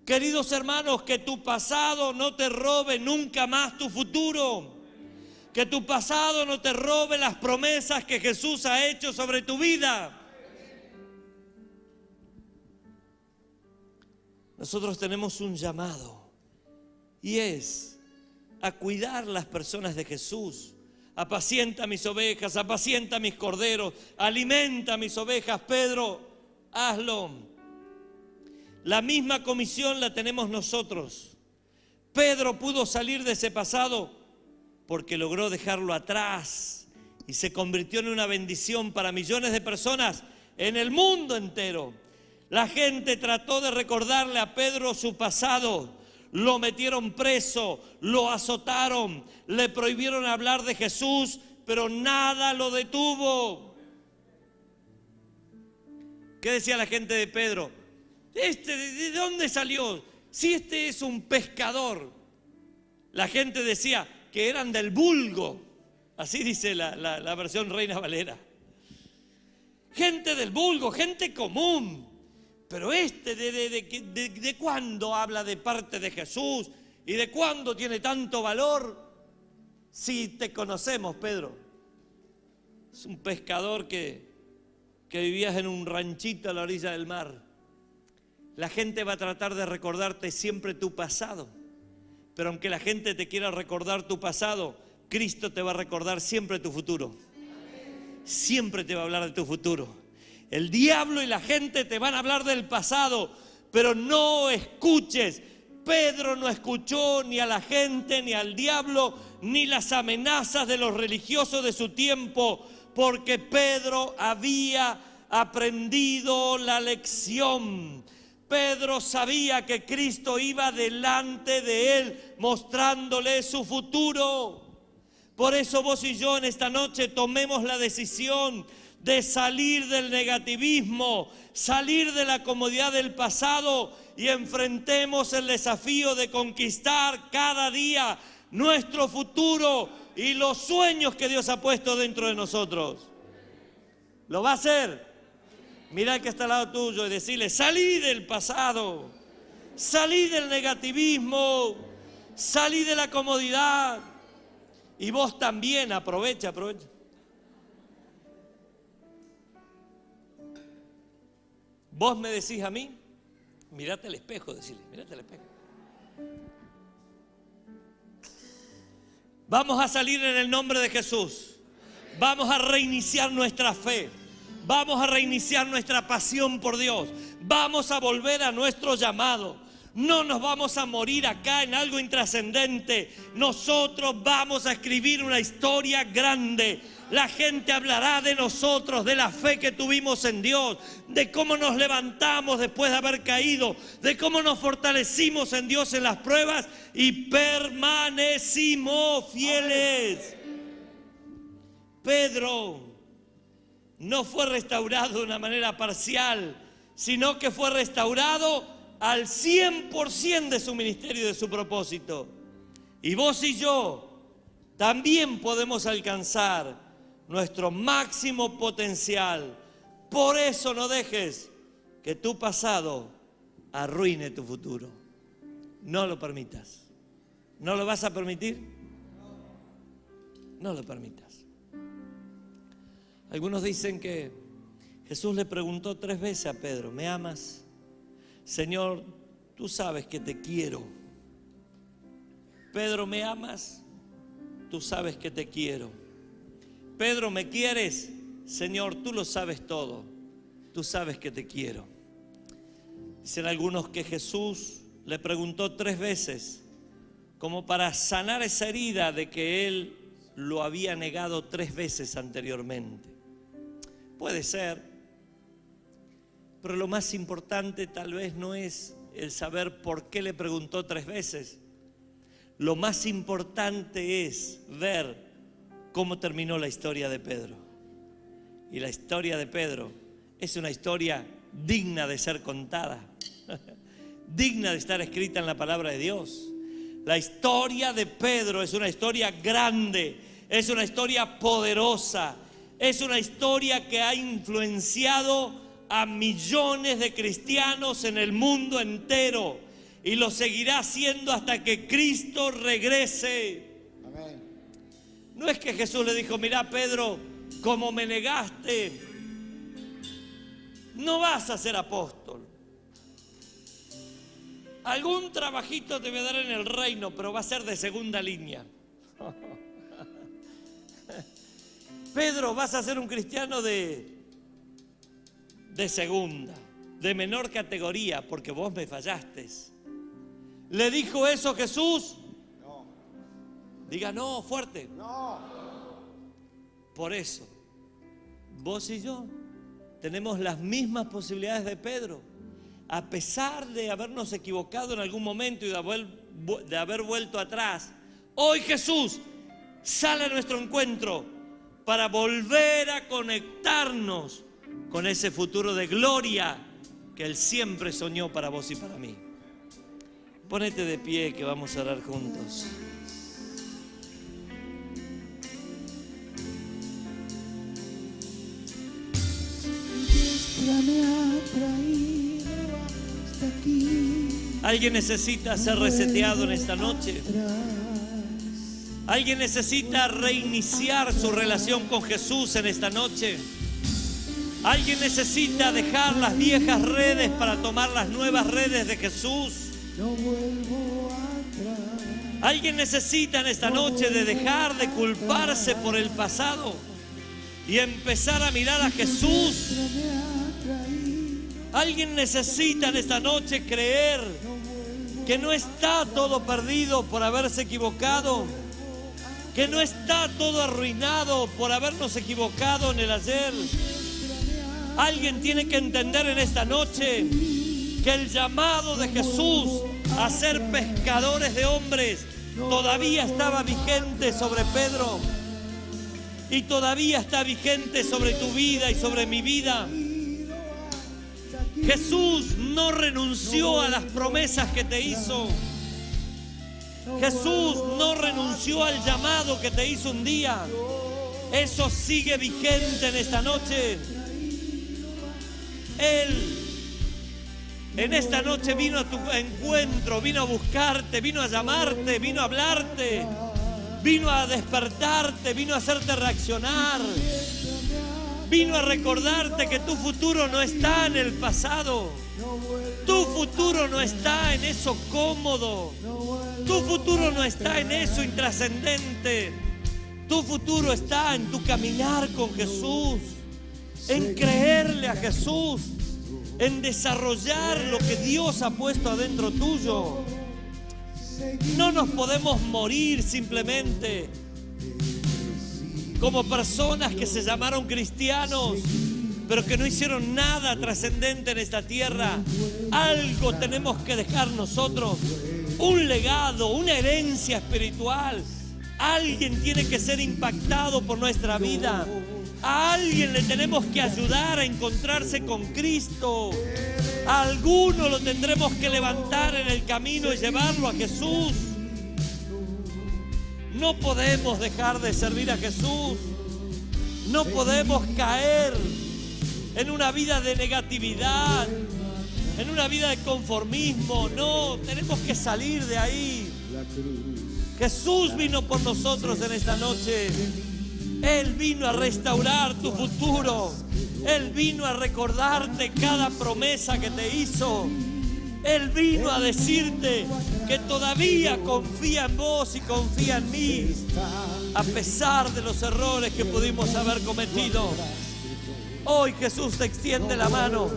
Queridos hermanos, que tu pasado no te robe nunca más tu futuro. Que tu pasado no te robe las promesas que Jesús ha hecho sobre tu vida. Nosotros tenemos un llamado y es a cuidar las personas de Jesús. Apacienta mis ovejas, apacienta mis corderos, alimenta mis ovejas. Pedro, hazlo. La misma comisión la tenemos nosotros. Pedro pudo salir de ese pasado porque logró dejarlo atrás y se convirtió en una bendición para millones de personas en el mundo entero. La gente trató de recordarle a Pedro su pasado. Lo metieron preso, lo azotaron, le prohibieron hablar de Jesús, pero nada lo detuvo. ¿Qué decía la gente de Pedro? ¿De dónde salió? Si este es un pescador. La gente decía que eran del vulgo. Así dice la versión Reina Valera. Gente del vulgo, gente común. Pero ¿de cuándo habla de parte de Jesús? ¿Y de cuándo tiene tanto valor? Si te conocemos, Pedro. Es un pescador que vivías en un ranchito a la orilla del mar. La gente va a tratar de recordarte siempre tu pasado. Pero aunque la gente te quiera recordar tu pasado, Cristo te va a recordar siempre tu futuro. Siempre te va a hablar de tu futuro. El diablo y la gente te van a hablar del pasado, pero no escuches. Pedro no escuchó ni a la gente, ni al diablo, ni las amenazas de los religiosos de su tiempo, porque Pedro había aprendido la lección. Pedro sabía que Cristo iba delante de él, mostrándole su futuro. Por eso vos y yo en esta noche tomemos la decisión de salir del negativismo, salir de la comodidad del pasado y enfrentemos el desafío de conquistar cada día nuestro futuro y los sueños que Dios ha puesto dentro de nosotros. ¿Lo va a hacer? Mira al que está al lado tuyo y decirle, salí del pasado, salí del negativismo, salí de la comodidad. Y vos también, aprovecha. Vos me decís a mí, mirate al espejo, decirle, mirate al espejo. Vamos a salir en el nombre de Jesús. Vamos a reiniciar nuestra fe. Vamos a reiniciar nuestra pasión por Dios. Vamos a volver a nuestro llamado. No nos vamos a morir acá en algo intrascendente. Nosotros vamos a escribir una historia grande. La gente hablará de nosotros, de la fe que tuvimos en Dios, de cómo nos levantamos después de haber caído, de cómo nos fortalecimos en Dios en las pruebas y permanecimos fieles. Pedro no fue restaurado de una manera parcial, sino que fue restaurado al 100% de su ministerio y de su propósito. Y vos y yo también podemos alcanzar nuestro máximo potencial. Por eso no dejes que tu pasado arruine tu futuro. No lo permitas. ¿No lo vas a permitir? No lo permitas. Algunos dicen que Jesús le preguntó 3 veces a Pedro, ¿me amas? Señor, tú sabes que te quiero. Pedro, ¿me amas? Tú sabes que te quiero. Pedro, ¿me quieres? Señor, tú lo sabes todo. Tú sabes que te quiero. Dicen algunos que Jesús le preguntó 3 veces, como para sanar esa herida de que él lo había negado 3 veces anteriormente. Puede ser, pero lo más importante tal vez no es el saber por qué le preguntó 3 veces. Lo más importante es ver cómo terminó la historia de Pedro. Y la historia de Pedro es una historia digna de ser contada, digna de estar escrita en la palabra de Dios. La historia de Pedro es una historia grande, es una historia poderosa, es una historia que ha influenciado a millones de cristianos en el mundo entero y lo seguirá haciendo hasta que Cristo regrese. Amén. No es que Jesús le dijo: mira, Pedro, como me negaste, no vas a ser apóstol. Algún trabajito te voy a dar en el reino, pero va a ser de segunda línea. Pedro, vas a ser un cristiano de segunda, de menor categoría, porque vos me fallaste. ¿Le dijo eso Jesús? No. Diga no, fuerte. No. Por eso, vos y yo tenemos las mismas posibilidades de Pedro. A pesar de habernos equivocado en algún momento y de haber vuelto atrás, hoy Jesús sale a nuestro encuentro para volver a conectarnos con ese futuro de gloria que Él siempre soñó para vos y para mí. Ponete de pie que vamos a orar juntos. Alguien necesita ser reseteado en esta noche. Alguien necesita reiniciar su relación con Jesús en esta noche. Alguien necesita dejar las viejas redes para tomar las nuevas redes de Jesús. Alguien necesita en esta noche de dejar de culparse por el pasado y empezar a mirar a Jesús. Alguien necesita en esta noche creer que no está todo perdido por haberse equivocado, que no está todo arruinado por habernos equivocado en el ayer. Alguien tiene que entender en esta noche que el llamado de Jesús a ser pescadores de hombres todavía estaba vigente sobre Pedro y todavía está vigente sobre tu vida y sobre mi vida. Jesús no renunció a las promesas que te hizo. Jesús no renunció al llamado que te hizo un día. Eso sigue vigente en esta noche. Él en esta noche vino a tu encuentro, vino a buscarte, vino a llamarte, vino a hablarte, vino a despertarte, vino a hacerte reaccionar. Vino a recordarte que tu futuro no está en el pasado. Tu futuro no está en eso cómodo. Tu futuro no está en eso intrascendente. Tu futuro está en tu caminar con Jesús, en creerle a Jesús, en desarrollar lo que Dios ha puesto adentro tuyo. No nos podemos morir simplemente como personas que se llamaron cristianos, pero que no hicieron nada trascendente en esta tierra. Algo tenemos que dejar nosotros, un legado, una herencia espiritual. Alguien tiene que ser impactado por nuestra vida. A alguien le tenemos que ayudar a encontrarse con Cristo. A alguno lo tendremos que levantar en el camino y llevarlo a Jesús. No podemos dejar de servir a Jesús. No podemos caer en una vida de negatividad, en una vida de conformismo. No, tenemos que salir de ahí. Jesús vino por nosotros en esta noche. Él vino a restaurar tu futuro. Él vino a recordarte cada promesa que te hizo. Él vino a decirte que todavía confía en vos y confía en mí, a pesar de los errores que pudimos haber cometido. Hoy Jesús te extiende la mano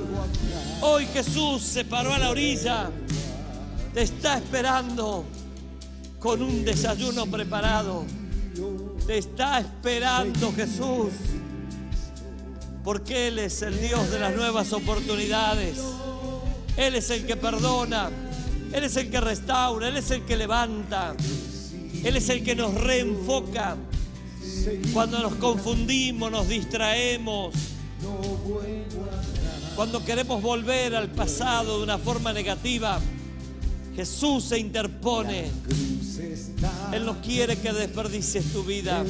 Hoy Jesús se paró a la orilla, te está esperando con un desayuno preparado. Te está esperando Jesús, porque Él es el Dios de las nuevas oportunidades. Él es el que perdona, Él es el que restaura, Él es el que levanta, Él es el que nos reenfoca cuando nos confundimos, nos distraemos, cuando queremos volver al pasado de una forma negativa. Jesús se interpone. Él no quiere que desperdicies tu vida.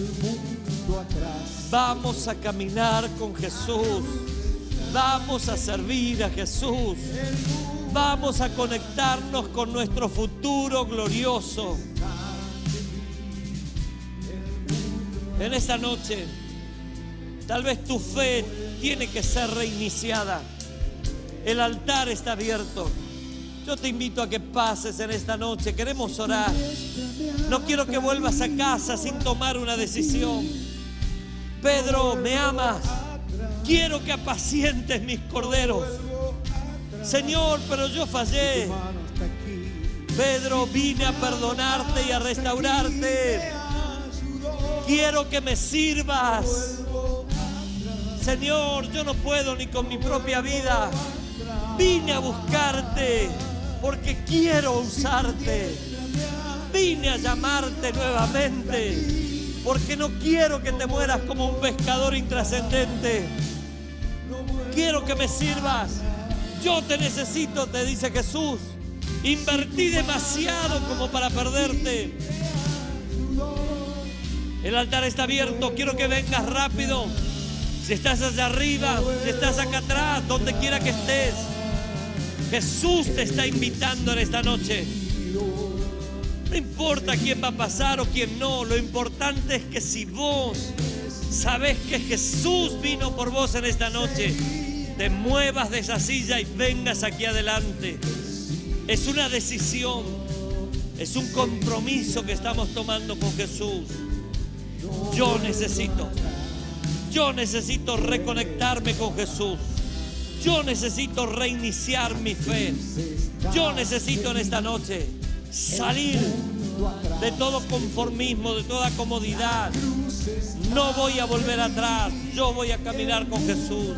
Vamos a caminar con Jesús. Vamos a servir a Jesús. Vamos a conectarnos con nuestro futuro glorioso. En esta noche, tal vez tu fe tiene que ser reiniciada. El altar está abierto. Yo te invito a que pases en esta noche. Queremos orar. No quiero que vuelvas a casa sin tomar una decisión. Pedro, ¿me amas? Quiero que apacientes mis corderos. Señor, pero yo fallé. Pedro, vine a perdonarte y a restaurarte. Quiero que me sirvas. Señor, yo no puedo ni con mi propia vida. Vine a buscarte porque quiero usarte. Vine a llamarte nuevamente porque no quiero que te mueras como un pescador intrascendente. Quiero que me sirvas. Yo te necesito, te dice Jesús. Invertí demasiado como para perderte. El altar está abierto. Quiero que vengas rápido. Si estás allá arriba, si estás acá atrás, donde quiera que estés, Jesús te está invitando en esta noche. No importa quién va a pasar o quién no. Lo importante es que si vos sabés que Jesús vino por vos en esta noche, te muevas de esa silla y vengas aquí adelante. Es una decisión, es un compromiso que estamos tomando con Jesús. Yo necesito reconectarme con Jesús. Yo necesito reiniciar mi fe. Yo necesito en esta noche salir de todo conformismo, de toda comodidad. No voy a volver atrás. Yo voy a caminar con Jesús.